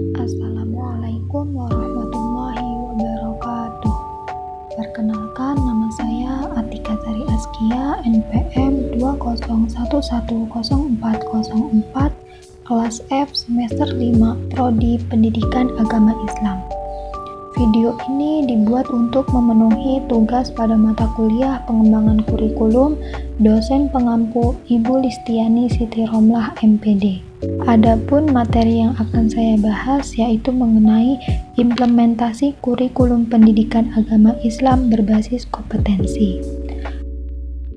Assalamualaikum warahmatullahi wabarakatuh. Perkenalkan, nama saya Atika Sari Askia, NPM 201104004, kelas F semester 5, Prodi Pendidikan Agama Islam. Video ini dibuat untuk memenuhi tugas pada mata kuliah pengembangan kurikulum dosen pengampu Ibu Listiani Siti Romlah MPD. Adapun materi yang akan saya bahas yaitu mengenai implementasi kurikulum pendidikan agama Islam berbasis kompetensi.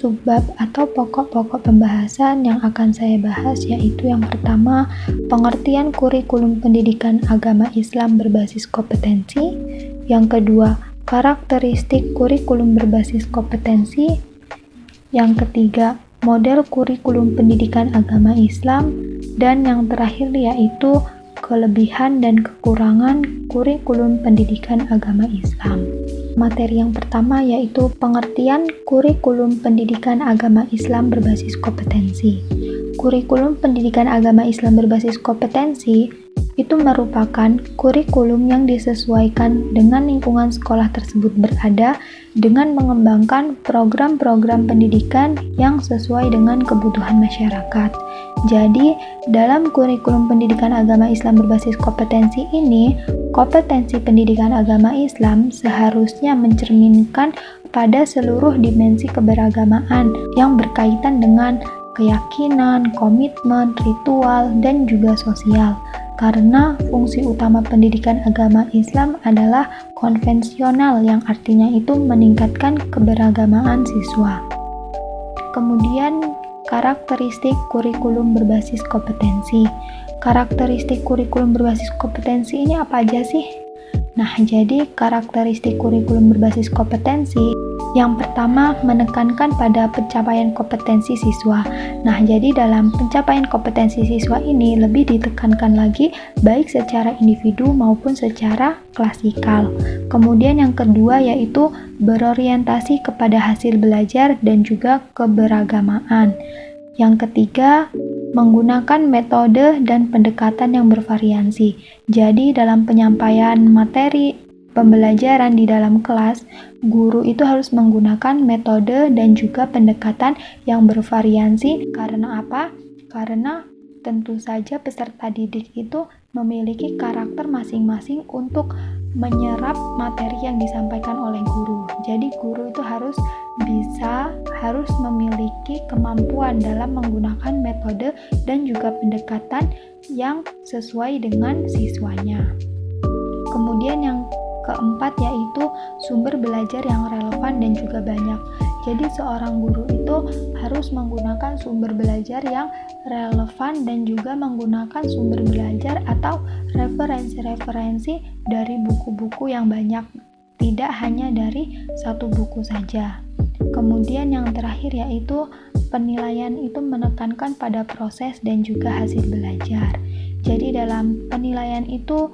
Subbab atau pokok-pokok pembahasan yang akan saya bahas yaitu yang pertama, pengertian kurikulum pendidikan agama Islam berbasis kompetensi. Yang kedua, karakteristik kurikulum berbasis kompetensi. Yang ketiga, model kurikulum pendidikan agama Islam. Dan yang terakhir yaitu kelebihan dan kekurangan kurikulum pendidikan agama Islam. Materi yang pertama yaitu pengertian kurikulum pendidikan agama Islam berbasis kompetensi. Kurikulum pendidikan agama Islam berbasis kompetensi itu merupakan kurikulum yang disesuaikan dengan lingkungan sekolah tersebut berada dengan mengembangkan program-program pendidikan yang sesuai dengan kebutuhan masyarakat. Jadi, dalam kurikulum pendidikan agama Islam berbasis kompetensi ini, kompetensi pendidikan agama Islam seharusnya mencerminkan pada seluruh dimensi keberagamaan yang berkaitan dengan keyakinan, komitmen, ritual, dan juga sosial. Karena fungsi utama pendidikan agama Islam adalah konvensional yang artinya itu meningkatkan keberagamaan siswa. Kemudian karakteristik kurikulum berbasis kompetensi. Karakteristik kurikulum berbasis kompetensi ini apa aja sih? Nah, jadi karakteristik kurikulum berbasis kompetensi yang pertama menekankan pada pencapaian kompetensi siswa. Nah, jadi dalam pencapaian kompetensi siswa ini lebih ditekankan lagi baik secara individu maupun secara klasikal. Kemudian yang kedua yaitu berorientasi kepada hasil belajar dan juga keberagamaan. Yang ketiga, menggunakan metode dan pendekatan yang bervariasi. Jadi dalam penyampaian materi pembelajaran di dalam kelas, guru itu harus menggunakan metode dan juga pendekatan yang bervariasi. Karena apa? Karena tentu saja peserta didik itu memiliki karakter masing-masing untuk menyerap materi yang disampaikan oleh guru. Jadi guru itu harus memiliki kemampuan dalam menggunakan metode dan juga pendekatan yang sesuai dengan siswanya. Kemudian yang keempat yaitu sumber belajar yang relevan dan juga banyak. Jadi seorang guru itu harus menggunakan sumber belajar yang relevan dan juga menggunakan sumber belajar atau referensi-referensi dari buku-buku yang banyak, tidak hanya dari satu buku saja. Kemudian yang terakhir yaitu penilaian itu menekankan pada proses dan juga hasil belajar. Jadi dalam penilaian itu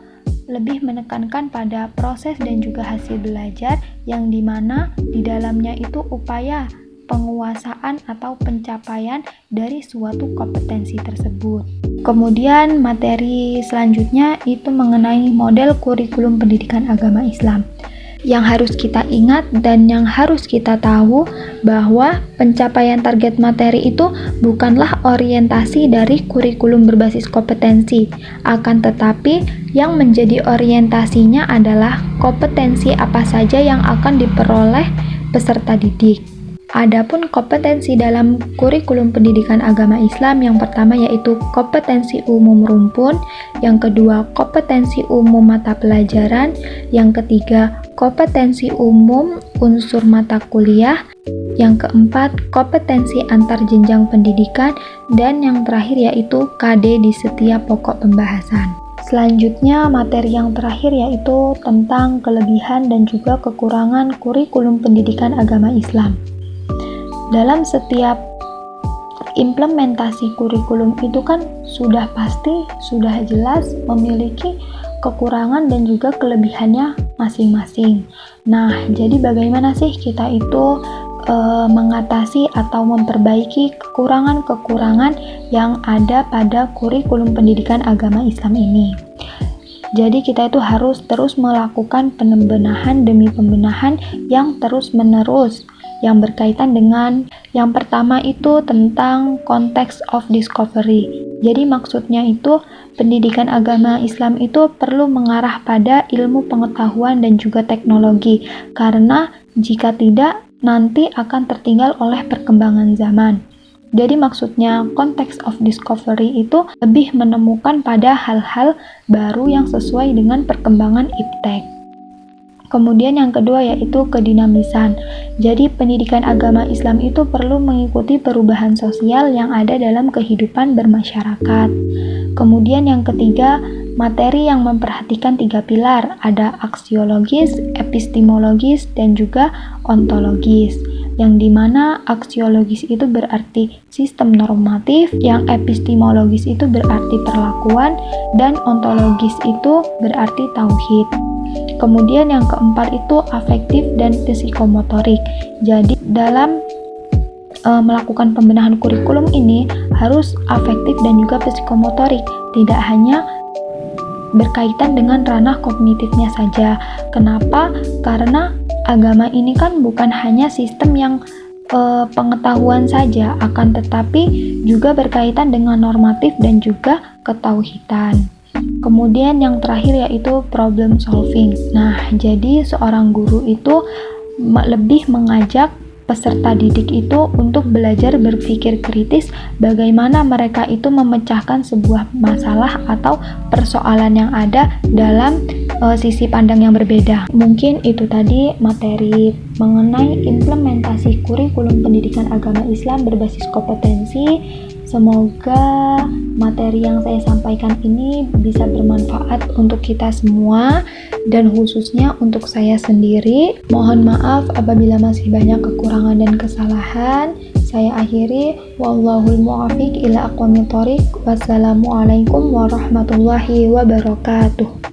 lebih menekankan pada proses dan juga hasil belajar yang dimana di dalamnya itu upaya penguasaan atau pencapaian dari suatu kompetensi tersebut. Kemudian materi selanjutnya itu mengenai model kurikulum pendidikan agama Islam. Yang harus kita ingat dan yang harus kita tahu bahwa pencapaian target materi itu bukanlah orientasi dari kurikulum berbasis kompetensi, akan tetapi yang menjadi orientasinya adalah kompetensi apa saja yang akan diperoleh peserta didik. Adapun kompetensi dalam kurikulum pendidikan agama Islam yang pertama yaitu kompetensi umum rumpun, yang kedua kompetensi umum mata pelajaran, yang ketiga kompetensi umum unsur mata kuliah, yang keempat kompetensi antar jenjang pendidikan, dan yang terakhir yaitu KD di setiap pokok pembahasan. Selanjutnya materi yang terakhir yaitu tentang kelebihan dan juga kekurangan kurikulum pendidikan agama Islam. Dalam setiap implementasi kurikulum itu kan sudah pasti, sudah jelas memiliki kekurangan dan juga kelebihannya masing-masing. Nah, jadi bagaimana sih kita itu mengatasi atau memperbaiki kekurangan-kekurangan yang ada pada kurikulum pendidikan agama Islam ini? Jadi kita itu harus terus melakukan pembenahan demi pembenahan yang terus-menerus yang berkaitan dengan yang pertama itu tentang context of discovery. Jadi maksudnya itu pendidikan agama Islam itu perlu mengarah pada ilmu pengetahuan dan juga teknologi, karena jika tidak nanti akan tertinggal oleh perkembangan zaman. Jadi maksudnya context of discovery itu lebih menemukan pada hal-hal baru yang sesuai dengan perkembangan iptek. Kemudian yang kedua yaitu kedinamisan. Jadi pendidikan agama Islam itu perlu mengikuti perubahan sosial yang ada dalam kehidupan bermasyarakat. Kemudian yang ketiga, materi yang memperhatikan 3 pilar, ada aksiologis, epistemologis, dan juga ontologis. Yang dimana aksiologis itu berarti sistem normatif, yang epistemologis itu berarti perlakuan, dan ontologis itu berarti tauhid. Kemudian yang keempat itu afektif dan psikomotorik. Jadi dalam melakukan pembenahan kurikulum ini harus afektif dan juga psikomotorik, tidak hanya berkaitan dengan ranah kognitifnya saja. Kenapa? Karena agama ini kan bukan hanya sistem yang pengetahuan saja, akan tetapi juga berkaitan dengan normatif dan juga ketauhidan. Kemudian yang terakhir yaitu problem solving. Nah, jadi seorang guru itu lebih mengajak peserta didik itu untuk belajar berpikir kritis bagaimana mereka itu memecahkan sebuah masalah atau persoalan yang ada dalam sisi pandang yang berbeda. Mungkin itu tadi materi mengenai implementasi kurikulum pendidikan agama Islam berbasis kompetensi. Semoga materi yang saya sampaikan ini bisa bermanfaat untuk kita semua dan khususnya untuk saya sendiri. Mohon maaf apabila masih banyak kekurangan dan kesalahan. Saya akhiri, wallahul muwaffiq ila aqwamit thoriq. Wassalamualaikum warahmatullahi wabarakatuh.